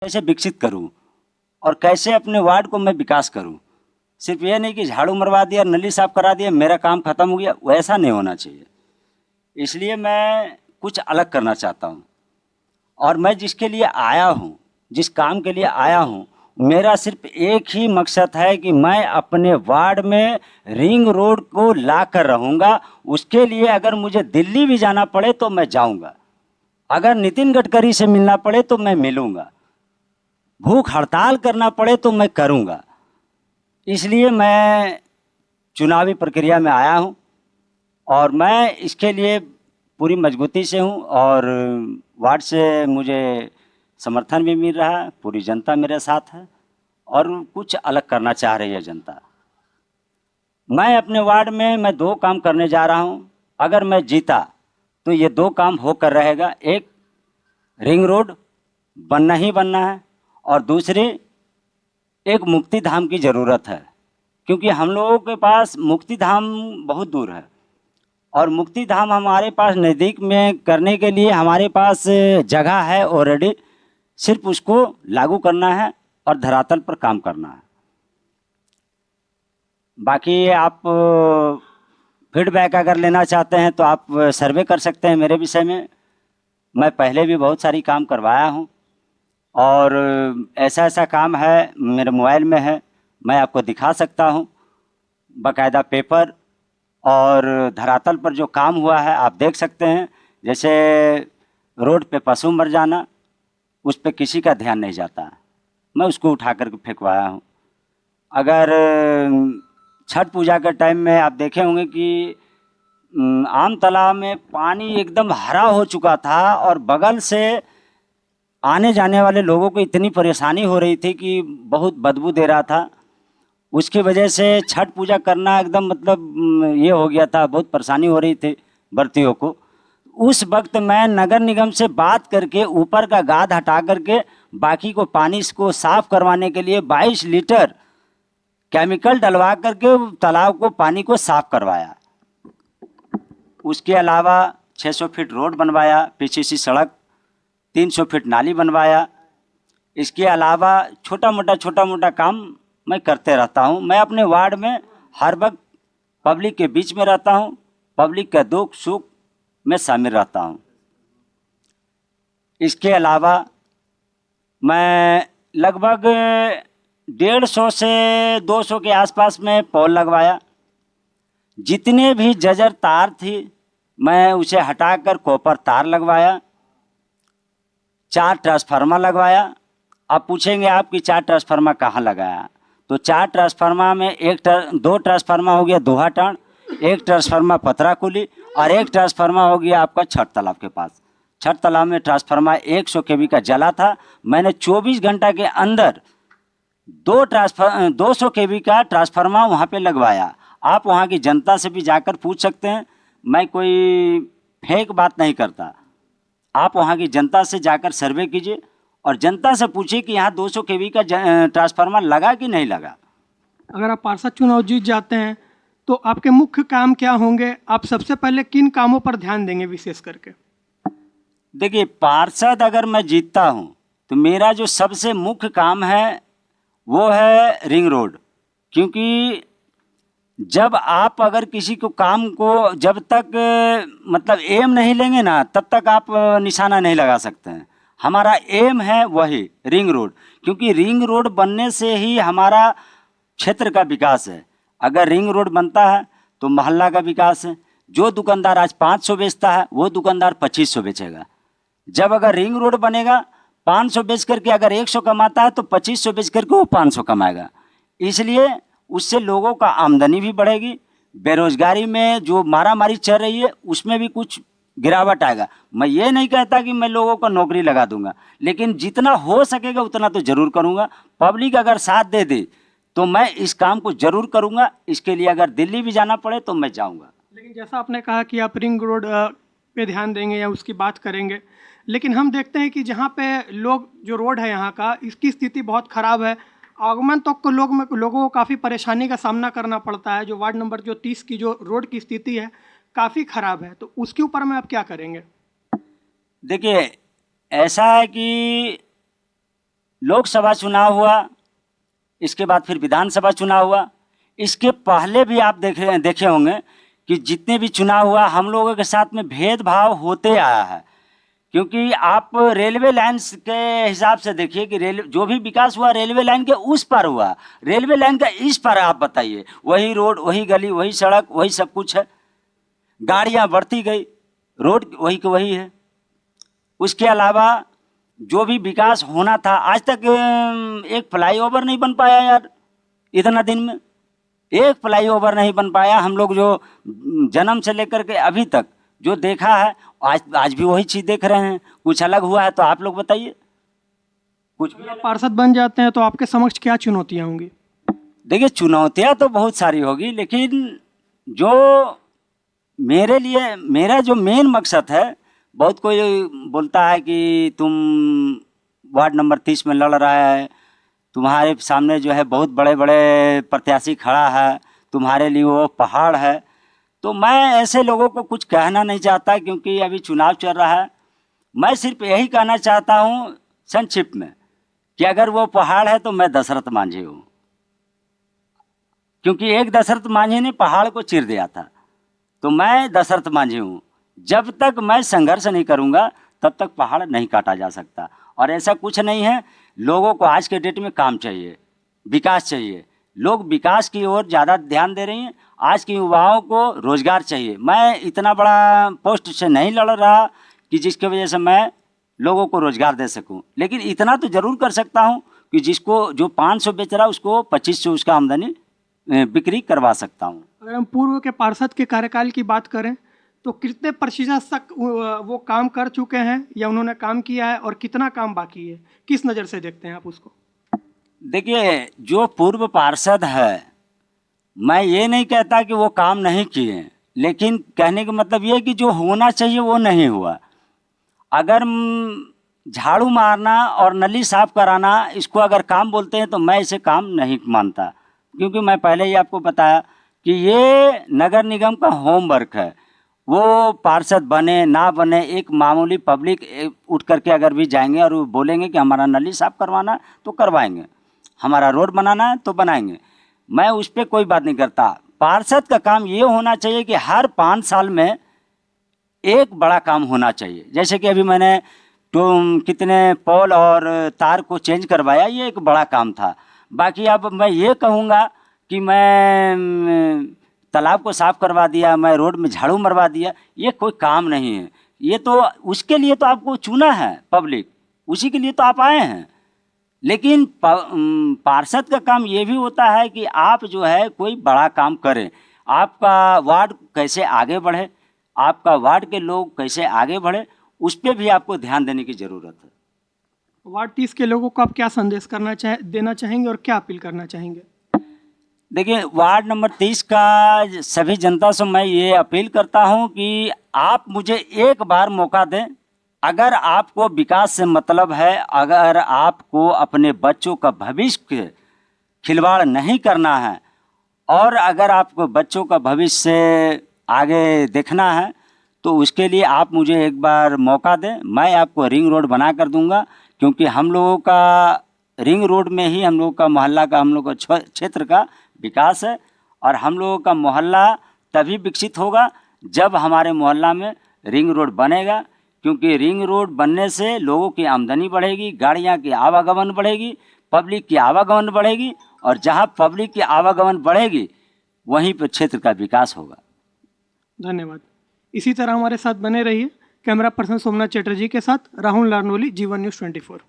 कैसे विकसित करूं और कैसे अपने वार्ड को मैं विकास करूं। सिर्फ ये नहीं कि झाड़ू मरवा दिया, नली साफ करा दिया, मेरा काम खत्म हो गया, वैसा नहीं होना चाहिए। इसलिए मैं कुछ अलग करना चाहता हूं और मैं जिसके लिए आया हूं, जिस काम के लिए आया हूं, मेरा सिर्फ एक ही मकसद है कि मैं अपने वार्ड में रिंग रोड को ला कर रहूँगा। उसके लिए अगर मुझे दिल्ली भी जाना पड़े तो मैं जाऊँगा, अगर नितिन गडकरी से मिलना पड़े तो मैं मिलूँगा, भूख हड़ताल करना पड़े तो मैं करूँगा। इसलिए मैं चुनावी प्रक्रिया में आया हूँ और मैं इसके लिए पूरी मजबूती से हूँ और वार्ड से मुझे समर्थन भी मिल रहा है, पूरी जनता मेरे साथ है और कुछ अलग करना चाह रही है जनता। मैं अपने वार्ड में मैं 2 काम करने जा रहा हूँ। अगर मैं जीता तो ये 2 काम होकर रहेगा। एक, रिंग रोड बनना ही बनना है और दूसरी, एक मुक्ति धाम की ज़रूरत है, क्योंकि हम लोगों के पास मुक्ति धाम बहुत दूर है और मुक्ति धाम हमारे पास नज़दीक में करने के लिए हमारे पास जगह है ऑलरेडी, सिर्फ उसको लागू करना है और धरातल पर काम करना है। बाकी आप फीडबैक अगर लेना चाहते हैं तो आप सर्वे कर सकते हैं मेरे विषय में। मैं पहले भी बहुत सारी काम करवाया हूँ और ऐसा ऐसा काम है मेरे मोबाइल में है, मैं आपको दिखा सकता हूँ बाकायदा पेपर और धरातल पर जो काम हुआ है आप देख सकते हैं। जैसे रोड पे पशु मर जाना, उस पे किसी का ध्यान नहीं जाता, मैं उसको उठा कर फेंकवाया हूँ। अगर छठ पूजा के टाइम में आप देखे होंगे कि आम तालाब में पानी एकदम हरा हो चुका था और बगल से आने जाने वाले लोगों को इतनी परेशानी हो रही थी कि बहुत बदबू दे रहा था। उसकी वजह से छठ पूजा करना एकदम मतलब ये हो गया था, बहुत परेशानी हो रही थी व्रतियों को। उस वक्त मैं नगर निगम से बात करके ऊपर का गाद हटा करके बाकी को पानी को साफ करवाने के लिए 22 लीटर केमिकल डलवा करके तालाब को पानी को साफ करवाया। उसके अलावा 600 फीट रोड बनवाया, पीछे सड़क, 300 फीट नाली बनवाया। इसके अलावा छोटा मोटा काम मैं करते रहता हूँ। मैं अपने वार्ड में हर वक्त पब्लिक के बीच में रहता हूँ, पब्लिक का दुख सुख में शामिल रहता हूँ। इसके अलावा मैं लगभग 150 से 200 के आसपास में पोल लगवाया। जितने भी जजर तार थी मैं उसे हटाकर कॉपर तार लगवाया। 4 ट्रांसफार्मर लगवाया। अब पूछेंगे आप कि 4 ट्रांसफार्मर कहाँ लगाया, तो 4 ट्रांसफार्मर में 2 ट्रांसफार्मर हो गया दोहाटान, 1 ट्रांसफार्मर पथराकुली और 1 ट्रांसफार्मर हो गया आपका छठ तालाब के पास। छठ तालाब में ट्रांसफार्मर 100 केवी का जला था। मैंने 24 घंटा के अंदर 200 केवी का ट्रांसफार्मर वहाँ पे लगवाया। आप वहाँ की जनता से भी जाकर पूछ सकते हैं, मैं कोई फेक बात नहीं करता। आप वहाँ की जनता से जाकर सर्वे कीजिए और जनता से पूछिए कि यहाँ 200 केवी का ट्रांसफार्मर लगा कि नहीं लगा। अगर आप पार्षद चुनाव जीत जाते हैं तो आपके मुख्य काम क्या होंगे? आप सबसे पहले किन कामों पर ध्यान देंगे विशेष करके? देखिए, पार्षद अगर मैं जीतता हूँ तो मेरा जो सबसे मुख्य काम है वो है रिंग रोड, क्योंकि जब आप अगर किसी को काम को जब तक मतलब एम नहीं लेंगे ना तब तक आप निशाना नहीं लगा सकते हैं। हमारा एम है वही रिंग रोड, क्योंकि रिंग रोड बनने से ही हमारा क्षेत्र का विकास है। अगर रिंग रोड बनता है तो मोहल्ला का विकास है। जो दुकानदार आज 500 बेचता है वो दुकानदार 2500 बेचेगा। जब अगर रिंग रोड बनेगा, 500 बेच करके अगर 100 कमाता है तो 2500 बेच करके वो 500 कमाएगा। इसलिए उससे लोगों का आमदनी भी बढ़ेगी, बेरोजगारी में जो मारामारी चल रही है उसमें भी कुछ गिरावट आएगा। मैं ये नहीं कहता कि मैं लोगों को नौकरी लगा दूंगा, लेकिन जितना हो सकेगा उतना तो ज़रूर करूंगा। पब्लिक अगर साथ दे दे तो मैं इस काम को ज़रूर करूंगा। इसके लिए अगर दिल्ली भी जाना पड़े तो मैं जाऊंगा। लेकिन जैसा आपने कहा कि आप रिंग रोड पे ध्यान देंगे या उसकी बात करेंगे, लेकिन हम देखते हैं कि जहाँ पे लोग जो रोड है यहाँ का, इसकी स्थिति बहुत ख़राब है। आगमन तक को लोगों को काफ़ी परेशानी का सामना करना पड़ता है। जो वार्ड नंबर 30 की जो रोड की स्थिति है काफ़ी ख़राब है, तो उसके ऊपर में आप क्या करेंगे? देखिए, ऐसा है कि लोकसभा चुनाव हुआ, इसके बाद फिर विधानसभा चुनाव हुआ। इसके पहले भी आप देखे होंगे कि जितने भी चुनाव हुआ हम लोगों के साथ में भेदभाव होते आया है। क्योंकि आप रेलवे लाइन के हिसाब से देखिए कि जो भी विकास हुआ रेलवे लाइन के उस पर हुआ, रेलवे लाइन का इस पर आप बताइए, वही रोड, वही गली, वही सड़क, वही सब कुछ है। गाड़ियाँ बढ़ती गई, रोड वही के वही है। उसके अलावा जो भी विकास होना था, आज तक एक फ्लाईओवर नहीं बन पाया यार। इतना दिन में एक फ्लाईओवर नहीं बन पाया। हम लोग जो जन्म से लेकर के अभी तक जो देखा है, आज भी वही चीज़ देख रहे हैं। कुछ अलग हुआ है तो आप लोग बताइए। कुछ भी पार्षद बन जाते हैं तो आपके समक्ष क्या चुनौतियाँ होंगी? देखिए, चुनौतियाँ तो बहुत सारी होगी, लेकिन जो मेरा जो मेन मकसद है, बहुत कोई बोलता है कि तुम वार्ड नंबर 30 में लड़ रहा है, तुम्हारे सामने जो है बहुत बड़े बड़े प्रत्याशी खड़ा है, तुम्हारे लिए वो पहाड़ है। तो मैं ऐसे लोगों को कुछ कहना नहीं चाहता, क्योंकि अभी चुनाव चल रहा है। मैं सिर्फ यही कहना चाहता हूँ संक्षिप्त में कि अगर वो पहाड़ है तो मैं दशरथ मांझी हूँ, क्योंकि एक दशरथ मांझी ने पहाड़ को चीर दिया था। तो मैं दशरथ मांझी हूँ। जब तक मैं संघर्ष नहीं करूँगा तब तक पहाड़ नहीं काटा जा सकता। और ऐसा कुछ नहीं है, लोगों को आज के डेट में काम चाहिए, विकास चाहिए। लोग विकास की ओर ज़्यादा ध्यान दे रही हैं। आज के युवाओं को रोज़गार चाहिए। मैं इतना बड़ा पोस्ट से नहीं लड़ रहा कि जिसकी वजह से मैं लोगों को रोज़गार दे सकूं, लेकिन इतना तो ज़रूर कर सकता हूं कि जिसको जो 500 बेच रहा है उसको 2500 उसका आमदनी बिक्री करवा सकता हूं। अगर हम पूर्व के पार्षद के कार्यकाल की बात करें तो कितने प्रतिशत तक वो काम कर चुके हैं या उन्होंने काम किया है, और कितना काम बाकी है? किस नज़र से देखते हैं आप उसको? देखिए, जो पूर्व पार्षद है, मैं ये नहीं कहता कि वो काम नहीं किए, लेकिन कहने का मतलब ये है कि जो होना चाहिए वो नहीं हुआ। अगर झाड़ू मारना और नली साफ कराना इसको अगर काम बोलते हैं तो मैं इसे काम नहीं मानता, क्योंकि मैं पहले ही आपको बताया कि ये नगर निगम का होमवर्क है। वो पार्षद बने ना बने, एक मामूली पब्लिक उठ करके अगर भी जाएंगे और वो बोलेंगे कि हमारा नली साफ करवाना है तो करवाएंगे, हमारा रोड बनाना है तो बनाएंगे। मैं उस पर कोई बात नहीं करता। पार्षद का काम ये होना चाहिए कि हर 5 साल में एक बड़ा काम होना चाहिए। जैसे कि अभी मैंने तो कितने पोल और तार को चेंज करवाया, ये एक बड़ा काम था। बाकी अब मैं ये कहूँगा कि मैं तालाब को साफ करवा दिया, मैं रोड में झाड़ू मरवा दिया, ये कोई काम नहीं है। ये तो उसके लिए तो आपको चुना है पब्लिक, उसी के लिए तो आप आए हैं। लेकिन पार्षद का काम ये भी होता है कि आप जो है कोई बड़ा काम करें, आपका वार्ड कैसे आगे बढ़े, आपका वार्ड के लोग कैसे आगे बढ़े, उस पर भी आपको ध्यान देने की ज़रूरत है। वार्ड 30 के लोगों को आप क्या संदेश देना चाहेंगे और क्या अपील करना चाहेंगे? देखिए, वार्ड नंबर 30 का सभी जनता से मैं ये अपील करता हूँ कि आप मुझे एक बार मौका दें। अगर आपको विकास से मतलब है, अगर आपको अपने बच्चों का भविष्य खिलवाड़ नहीं करना है, और अगर आपको बच्चों का भविष्य आगे देखना है, तो उसके लिए आप मुझे एक बार मौका दें। मैं आपको रिंग रोड बना कर दूंगा, क्योंकि हम लोगों का रिंग रोड में ही हम लोग का मोहल्ला का, हम लोग का क्षेत्र का विकास है। और हम लोगों का मोहल्ला तभी विकसित होगा जब हमारे मोहल्ला में रिंग रोड बनेगा, क्योंकि रिंग रोड बनने से लोगों की आमदनी बढ़ेगी, गाड़ियाँ की आवागमन बढ़ेगी, पब्लिक की आवागमन बढ़ेगी, और जहाँ पब्लिक की आवागमन बढ़ेगी वहीं पर क्षेत्र का विकास होगा। धन्यवाद। इसी तरह हमारे साथ बने रहिए। कैमरा पर्सन सोमनाथ चटर्जी के साथ राहुल लारनोली, जीवन न्यूज़ 24।